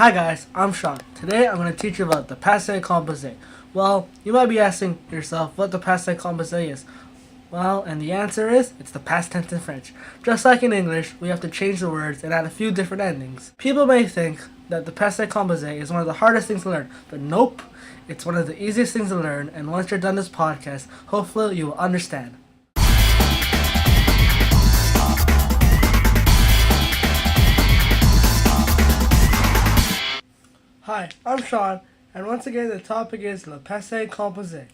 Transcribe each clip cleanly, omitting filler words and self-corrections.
Hi guys, I'm Sean. Today I'm going to teach you about the Passé Composé. Well, you might be asking yourself what the Passé Composé is. Well, and the answer is, it's the past tense in French. Just like in English, we have to change the words and add a few different endings. People may think that the Passé Composé is one of the hardest things to learn, but nope, it's one of the easiest things to learn, and once you're done this podcast, hopefully you will understand. Hi, I'm Sean, and once again the topic is le passé composé.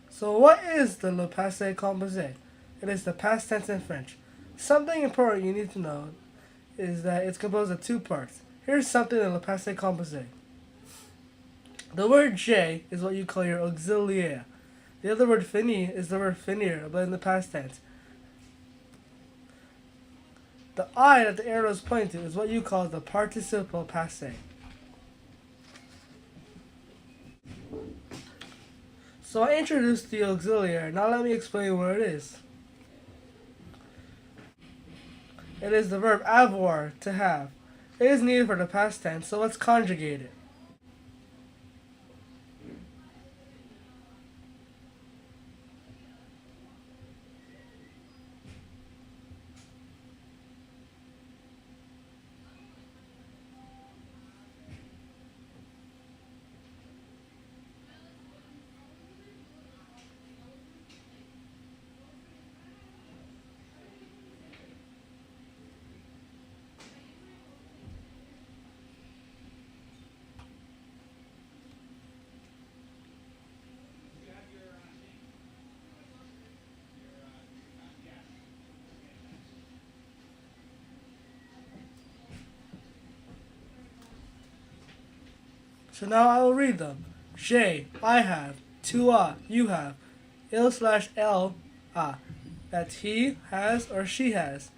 So what is the le passé composé? It is the past tense in French. Something important you need to know is that it's composed of two parts. Here's something in le passé composé. The word je is what you call your auxiliaire. The other word fini is the word finir, but in the past tense. The I that the arrow is pointing to is what you call the participle passé. So I introduced the auxiliary. Now let me explain what it is. It is the verb avoir, to have. It is needed for the past tense, so let's conjugate it. So now I will read them. J'ai, I have. Tu as, you have. Il/elle, that's he has or she has.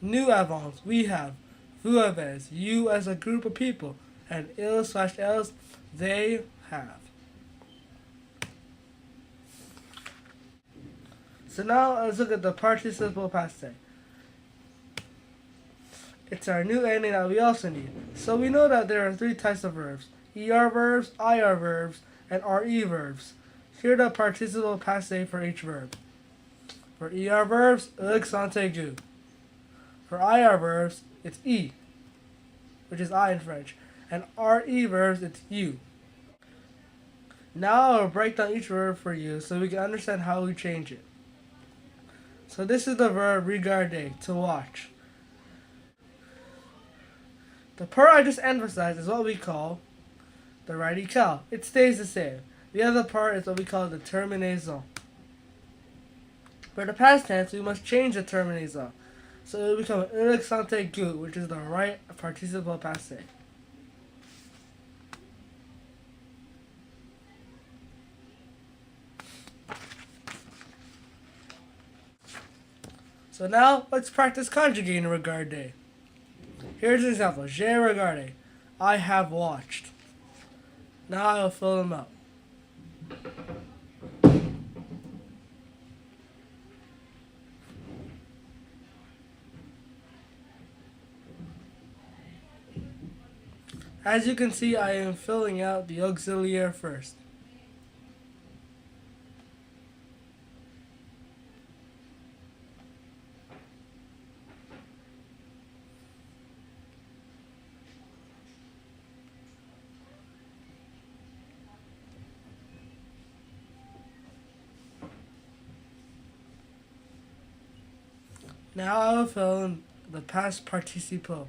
Nous avons, we have. Vous avez, you as a group of people. And ils/elles, they have. So now let's look at the participle passé. It's our new ending that we also need. So we know that there are three types of verbs. ER verbs, IR verbs, and RE verbs. Here are the participle passé for each verb. For ER verbs, accent aigu. For IR verbs, it's E, which is I in French. And RE verbs, it's U. Now I'll break down each verb for you so we can understand how we change it. So this is the verb regarder, to watch. The part I just emphasized is what we call the radical. It stays the same. The other part is what we call the terminaison. For the past tense, we must change the terminaison. So it will become un accent aigu, which is the right participle passé. So now, let's practice conjugating regarder. Here's an example. J'ai regardé. I have watched. Now I will fill them up. As you can see, I am filling out the auxiliary first. Now I will fill in the past participle.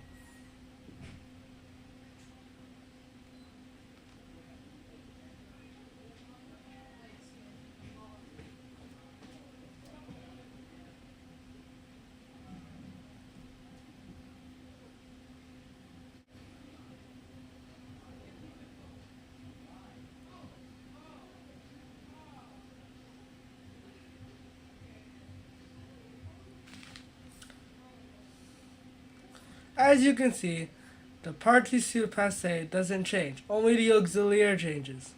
As you can see, the participle passé doesn't change, only the auxiliary changes.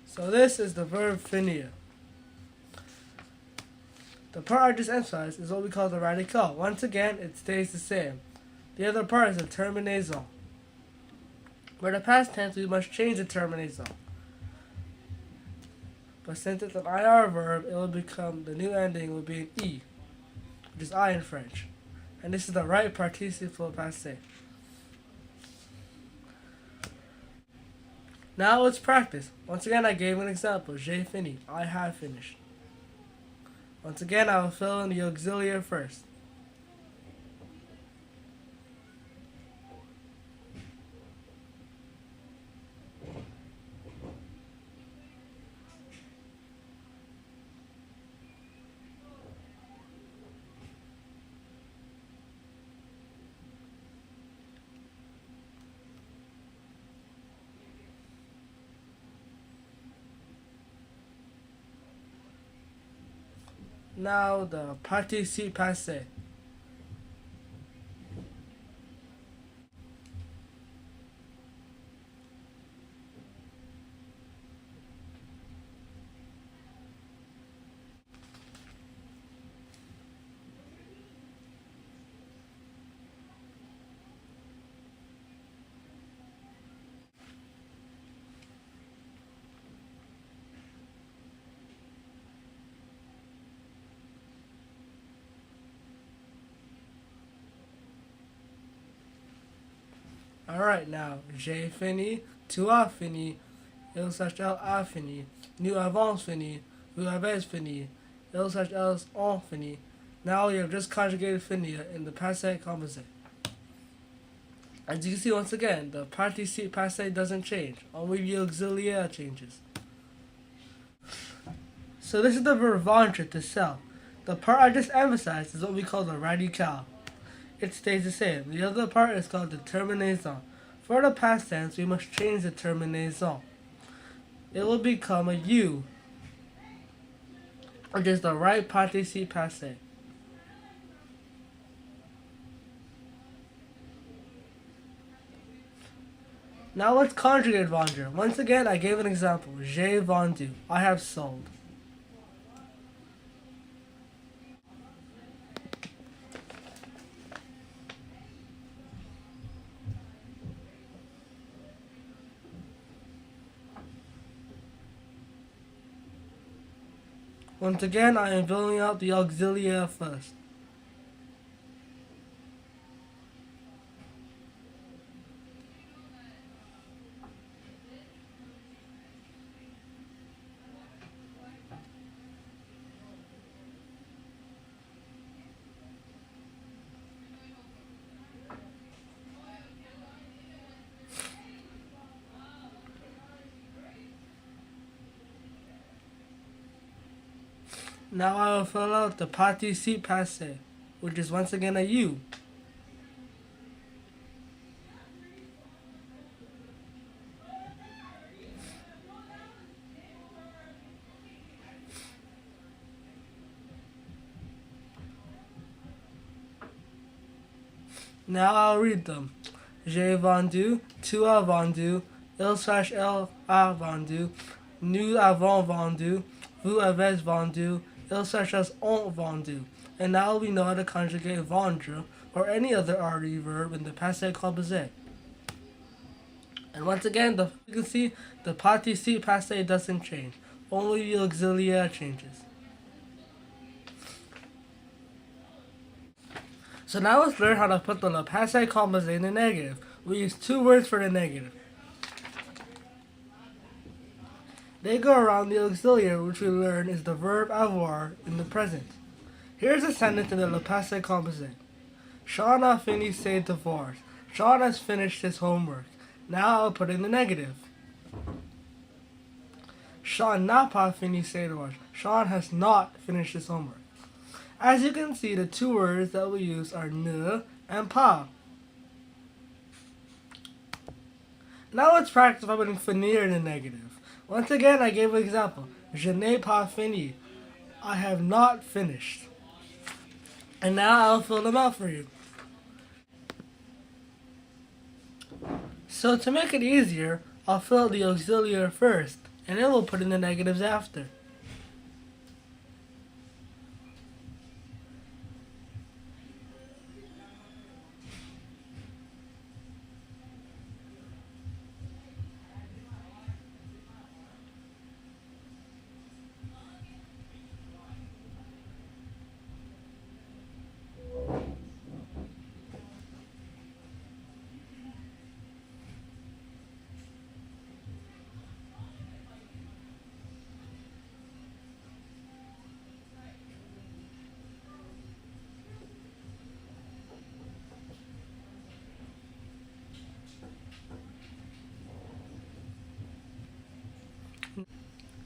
So this is the verb finir. The part I just emphasized is what we call the radical. Once again, it stays the same. The other part is the terminaison. For the past tense, we must change the terminaison. But since it's an IR verb, it will become, the new ending will be an E, which is I in French. And this is the right participle passé. Now let's practice. Once again, I gave an example. J'ai fini. I have finished. Once again, I will fill in the auxiliary first. Now the participe passé. Alright, now, j'ai fini, tu as fini, il/elle a fini, nous avons fini, vous avez fini, ils/elles ont fini. Now you have just conjugated fini in the passé composé. As you can see, once again, the participe passé doesn't change, only the auxiliary changes. So this is the verb vendre, to sell. The part I just emphasized is what we call the radical. It stays the same. The other part is called the terminaison. For the past tense, we must change the terminaison. It will become a U, which is the right participe passé. Now let's conjugate vendre. Once again, I gave an example. J'ai vendu. I have sold. Once again, I am filling out the auxiliary first. Now I will fill out the participe passé, which is once again a U. Now I'll read them. J'ai vendu, tu as vendu, il/elle a vendu, nous avons vendu, vous avez vendu, ils/elles ont vendu. And now we know how to conjugate vendre or any other RE verb in the Passé Composé. And once again, you can see the participe passé doesn't change. Only the auxiliary changes. So now let's learn how to put the Passé Composé in the negative. We use two words for the negative. They go around the auxiliary, which we learn is the verb avoir in the present. Here's a sentence in the Passé Composé. Sean a fini ses devoirs. Sean has finished his homework. Now I'll put in the negative. Sean n'a pas fini ses devoirs. Sean has not finished his homework. As you can see, the two words that we use are ne and pas. Now let's practice by putting finir in the negative. Once again, I gave an example. Je n'ai pas fini. I have not finished. And now I'll fill them out for you. So to make it easier, I'll fill out the auxiliary first, and then we'll put in the negatives after.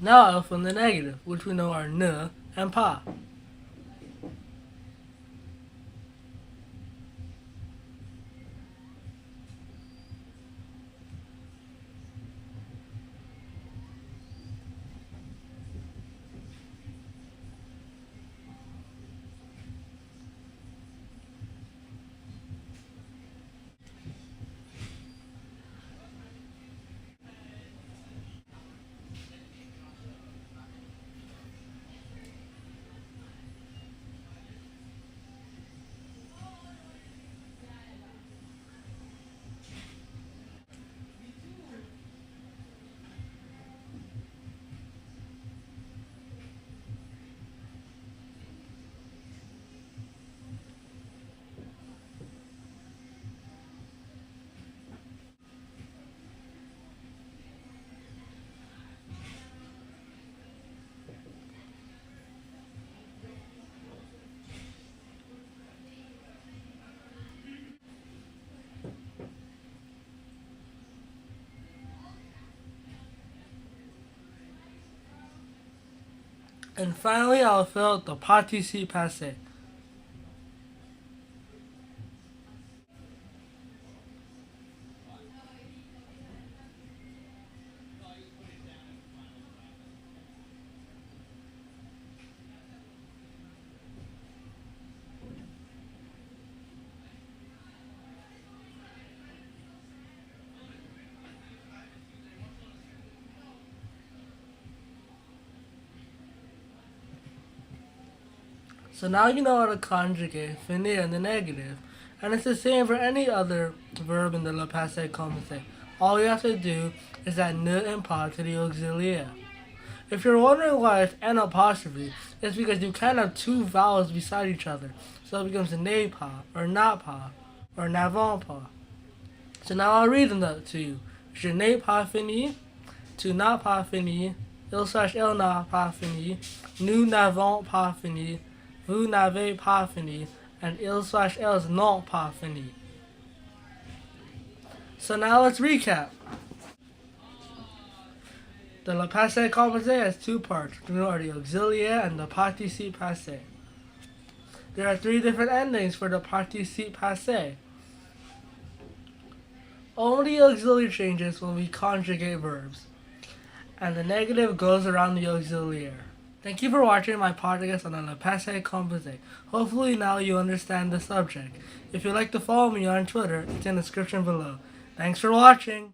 Now I'll fill in the negative, which we know are ne and pa. And finally, I'll fill out the participe passé. So now you know how to conjugate finir in the negative, and it's the same for any other verb in the le passé composé. All you have to do is add ne and pa to the auxiliary. If you're wondering why it's an apostrophe, it's because you can't have two vowels beside each other, so it becomes ne pa, or not pa, or n'avant pas. So now I'll read them to you. Je n'ai pas fini, tu n'as pas fini, il/elle n'a pas fini, nous n'avons pas fini, vous n'avez pas fini, and ils/elles n'ont pas fini. So now let's recap. The le passé composé has two parts, the auxiliary and the participe passé. There are three different endings for the participe passé. Only auxiliary changes when we conjugate verbs, and the negative goes around the auxiliary. Thank you for watching my podcast on the Passé Composé. Hopefully now you understand the subject. If you'd like to follow me on Twitter, it's in the description below. Thanks for watching!